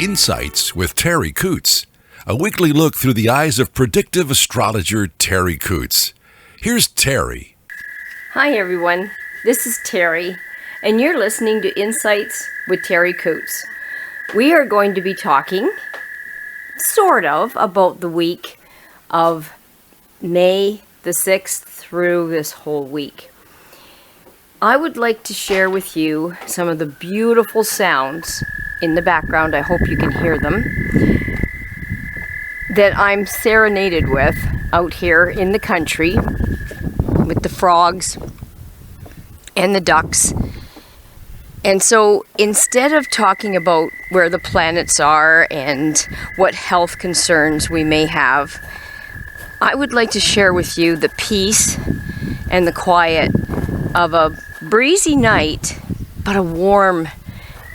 Insights with Terri Ep.167 a weekly look through the eyes of predictive astrologer Terri Ep.167. Here's Terri. Hi everyone, this is Terri, and you're listening to Insights with Terri Ep.167. We are going to be talking, sort of, about the week of May the 6th through this whole week. I would like to share with you some of the beautiful sounds in the background. I hope you can hear them, that I'm serenaded with out here in the country with the frogs and the ducks. And so instead of talking about where the planets are and what health concerns we may have, I would like to share with you the peace and the quiet of a breezy night, but a warm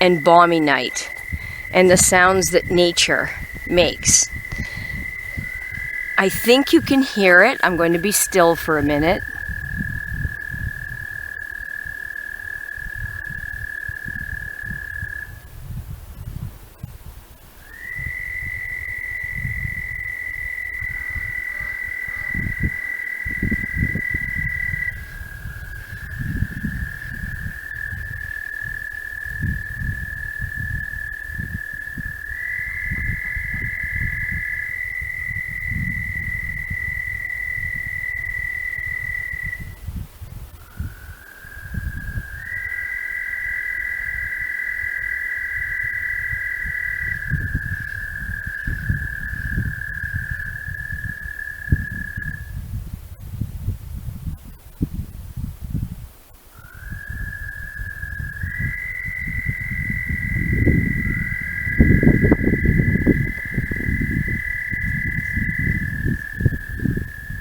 and balmy night, and the sounds that nature makes. I think you can hear it. I'm going to be still for a minute.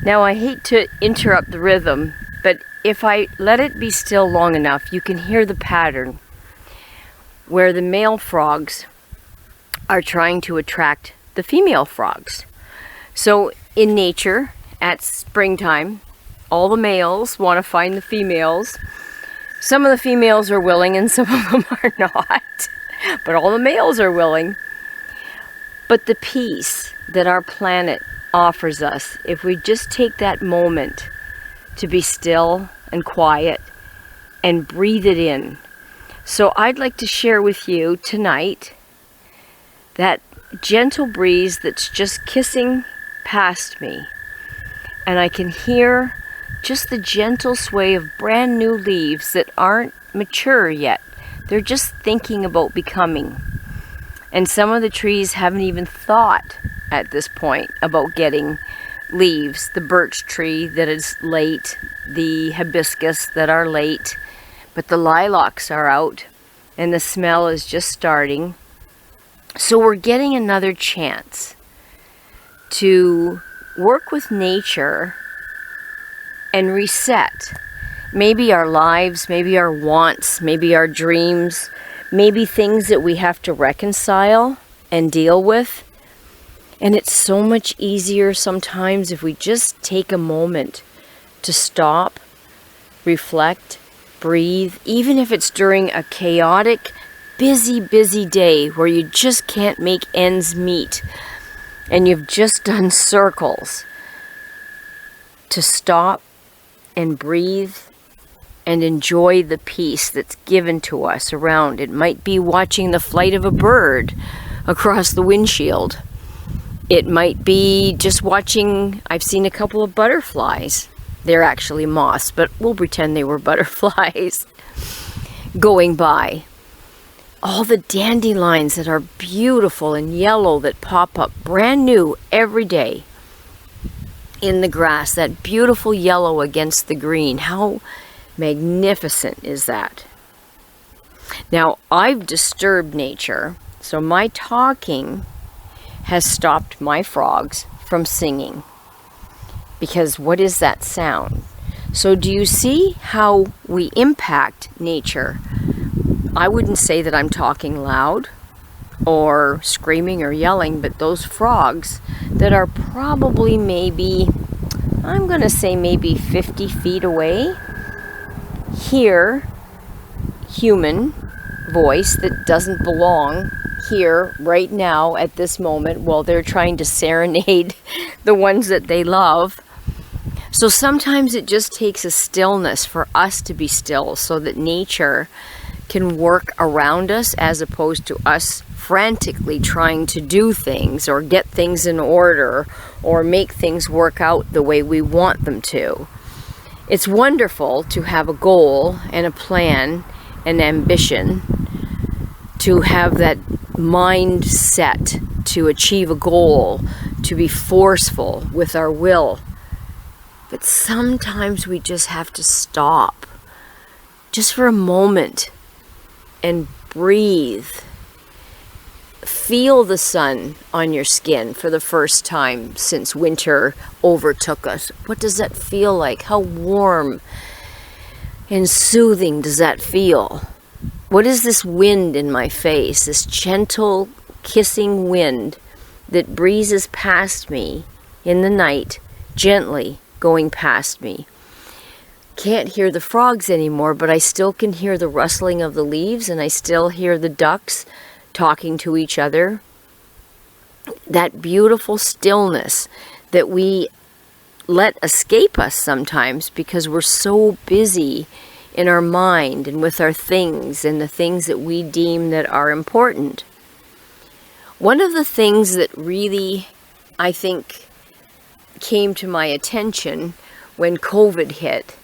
Now, I hate to interrupt the rhythm, but if I let it be still long enough, you can hear the pattern where the male frogs are trying to attract the female frogs. So in nature, at springtime, all the males want to find the females. Some of the females are willing and some of them are not, but all the males are willing. But the peace that our planet offers us, if we just take that moment to be still and quiet and breathe it in. So I'd like to share with you tonight that gentle breeze that's just kissing past me, and I can hear just the gentle sway of brand new leaves that aren't mature yet. They're just thinking about becoming, and some of the trees haven't even thought at this point about getting leaves. The birch tree that is late, the hibiscus that are late, but the lilacs are out and the smell is just starting. So we're getting another chance to work with nature and reset. Maybe our lives, maybe our wants, maybe our dreams, maybe things that we have to reconcile and deal with. And it's so much easier sometimes if we just take a moment to stop, reflect, breathe, even if it's during a chaotic, busy day where you just can't make ends meet and you've just done circles. To stop and breathe and enjoy the peace that's given to us around. It might be watching the flight of a bird across the windshield. It might be just watching, I've seen a couple of butterflies. They're actually moths, but we'll pretend they were butterflies going by. All the dandelions that are beautiful and yellow that pop up brand new every day in the grass, that beautiful yellow against the green. How magnificent is that? Now, I've disturbed nature, so my talking has stopped my frogs from singing. Because what is that sound? So do you see how we impact nature? I wouldn't say that I'm talking loud or screaming or yelling, but those frogs that are probably maybe, I'm going to say maybe 50 feet away, hear human voice that doesn't belong here right now at this moment while they're trying to serenade the ones that they love. So sometimes it just takes a stillness for us to be still so that nature can work around us, as opposed to us frantically trying to do things or get things in order or make things work out the way we want them to. It's wonderful to have a goal and a plan and ambition, to have that mindset to achieve a goal, to be forceful with our will. But sometimes we just have to stop just for a moment and breathe. Feel the sun on your skin for the first time since winter overtook us. What does that feel like? How warm and soothing does that feel? What is this wind in my face, this gentle kissing wind that breezes past me in the night, gently going past me? Can't hear the frogs anymore, but I still can hear the rustling of the leaves, and I still hear the ducks talking to each other. That beautiful stillness that we let escape us sometimes because we're so busy in our mind and with our things and the things that we deem that are important. One of the things that really, I think, came to my attention when COVID hit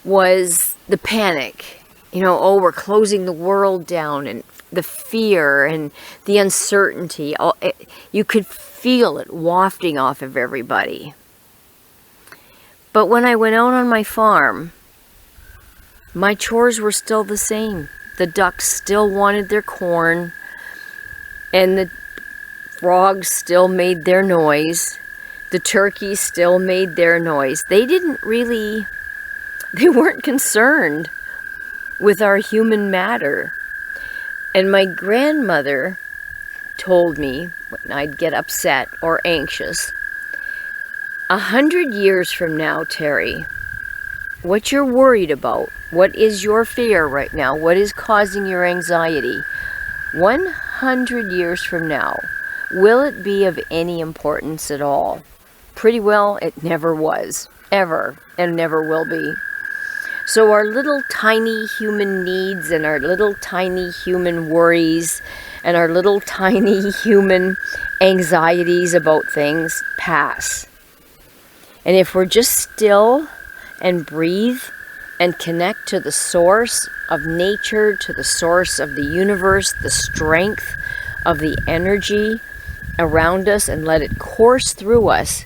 was the panic. Oh, we're closing the world down, and the fear and the uncertainty. You could feel it wafting off of everybody. But when I went out on my farm, my chores were still the same. The ducks still wanted their corn, and the frogs still made their noise. The turkeys still made their noise. They weren't concerned with our human matter. And my grandmother told me when I'd get upset or anxious, 100 years from now, Terri, what you're worried about, what is your fear right now, what is causing your anxiety, 100 years from now, will it be of any importance at all? Pretty well, it never was, ever, and never will be. So our little tiny human needs and our little tiny human worries and our little tiny human anxieties about things pass. And if we're just still and breathe and connect to the source of nature, to the source of the universe, the strength of the energy around us, and let it course through us,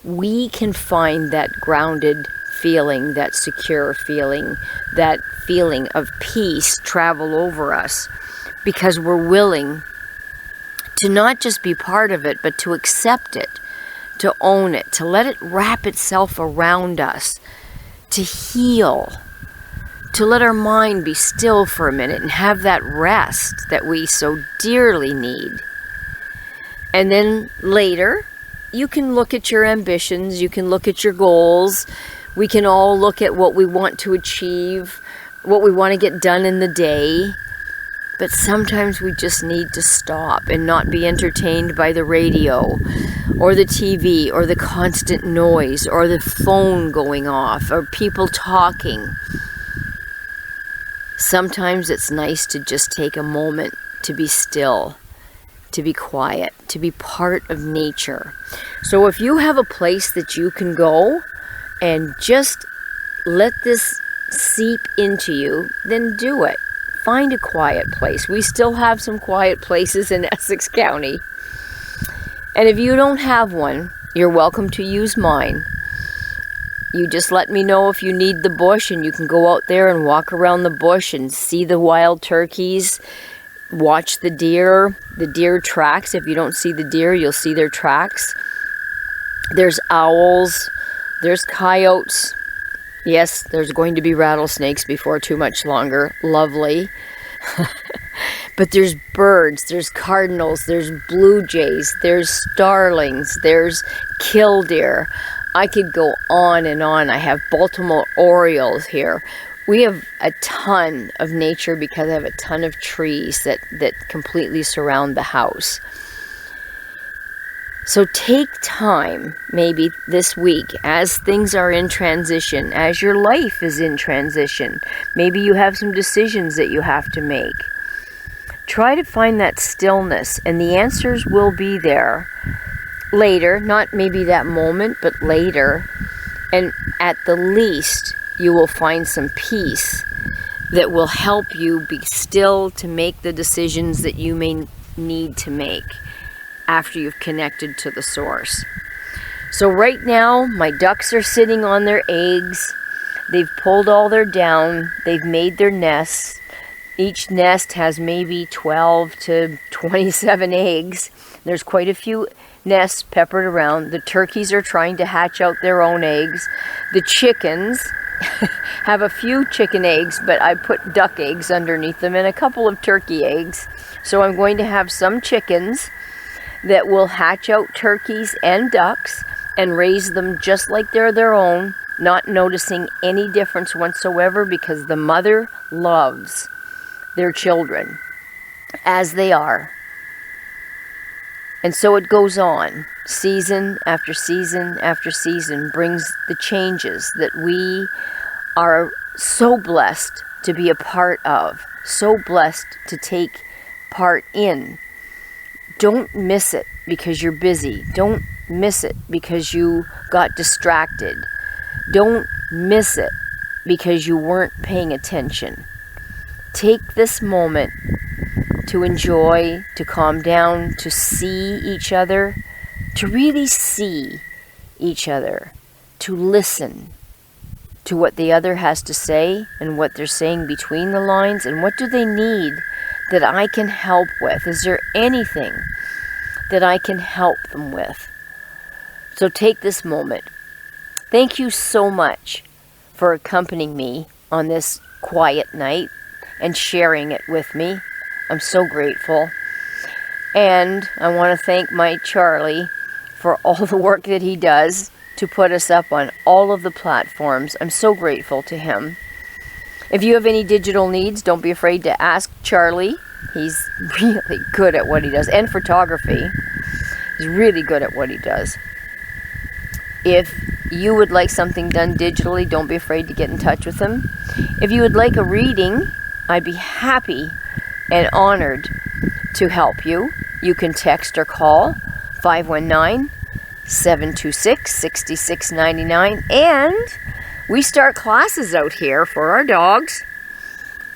we can find that grounded feeling, that secure feeling, that feeling of peace travel over us, because we're willing to not just be part of it, but to accept it, to own it, to let it wrap itself around us, to heal, to let our mind be still for a minute and have that rest that we so dearly need. And then later, you can look at your ambitions, you can look at your goals, we can all look at what we want to achieve, what we want to get done in the day. But sometimes we just need to stop and not be entertained by the radio or the TV or the constant noise or the phone going off or people talking. Sometimes it's nice to just take a moment to be still, to be quiet, to be part of nature. So if you have a place that you can go and just let this seep into you, then do it. Find a quiet place. We still have some quiet places in Essex County. And if you don't have one, you're welcome to use mine. You just let me know if you need the bush, and you can go out there and walk around the bush and see the wild turkeys, watch the deer tracks. If you don't see the deer, you'll see their tracks. There's owls, there's coyotes. Yes, there's going to be rattlesnakes before too much longer. Lovely. But there's birds, there's cardinals, there's blue jays, there's starlings, there's killdeer. I could go on and on. I have Baltimore Orioles here. We have a ton of nature because I have a ton of trees that completely surround the house. So take time, maybe this week, as things are in transition, as your life is in transition. Maybe you have some decisions that you have to make. Try to find that stillness, and the answers will be there later, not maybe that moment, but later. And at the least, you will find some peace that will help you be still to make the decisions that you may need to make after you've connected to the source. So right now, my ducks are sitting on their eggs. They've pulled all their down. They've made their nests. Each nest has maybe 12 to 27 eggs. There's quite a few nests peppered around. The turkeys are trying to hatch out their own eggs. The chickens have a few chicken eggs, but I put duck eggs underneath them and a couple of turkey eggs. So I'm going to have some chickens that will hatch out turkeys and ducks and raise them just like they're their own, not noticing any difference whatsoever, because the mother loves their children as they are. And so it goes on. Season after season after season brings the changes that we are so blessed to be a part of, so blessed to take part in. Don't miss it because you're busy. Don't miss it because you got distracted. Don't miss it because you weren't paying attention. Take this moment to enjoy, to calm down, to see each other, to really see each other, to listen to what the other has to say and what they're saying between the lines, and what do they need that I can help with? Is there anything that I can help them with? So take this moment. Thank you so much for accompanying me on this quiet night and sharing it with me. I'm so grateful. And I want to thank my Charlie for all the work that he does to put us up on all of the platforms. I'm so grateful to him. If you have any digital needs, don't be afraid to ask Charlie. He's really good at what he does. And photography. He's really good at what he does. If you would like something done digitally, don't be afraid to get in touch with him. If you would like a reading, I'd be happy and honored to help you. You can text or call 519-726-6699. And we start classes out here for our dogs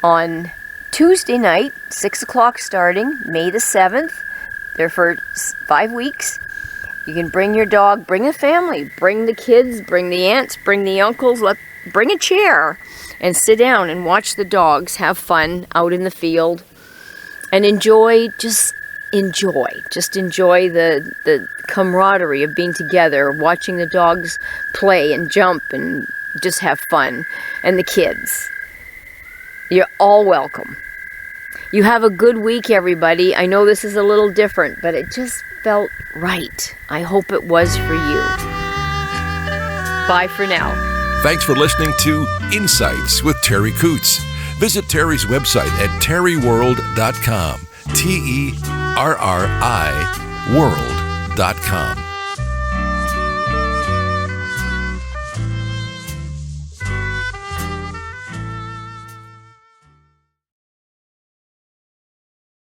on Tuesday night, 6 o'clock starting, May the 7th. They're for 5 weeks. You can bring your dog, bring a family, bring the kids, bring the aunts, bring the uncles, bring a chair and sit down and watch the dogs have fun out in the field and enjoy the camaraderie of being together, watching the dogs play and jump and just have fun. And the kids. You're all welcome. You have a good week, everybody. I know this is a little different, but it just felt right. I hope it was for you. Bye for now. Thanks for listening to Insights with Terri Coots. Visit Terri's website at terriworld.com. TERRI world.com.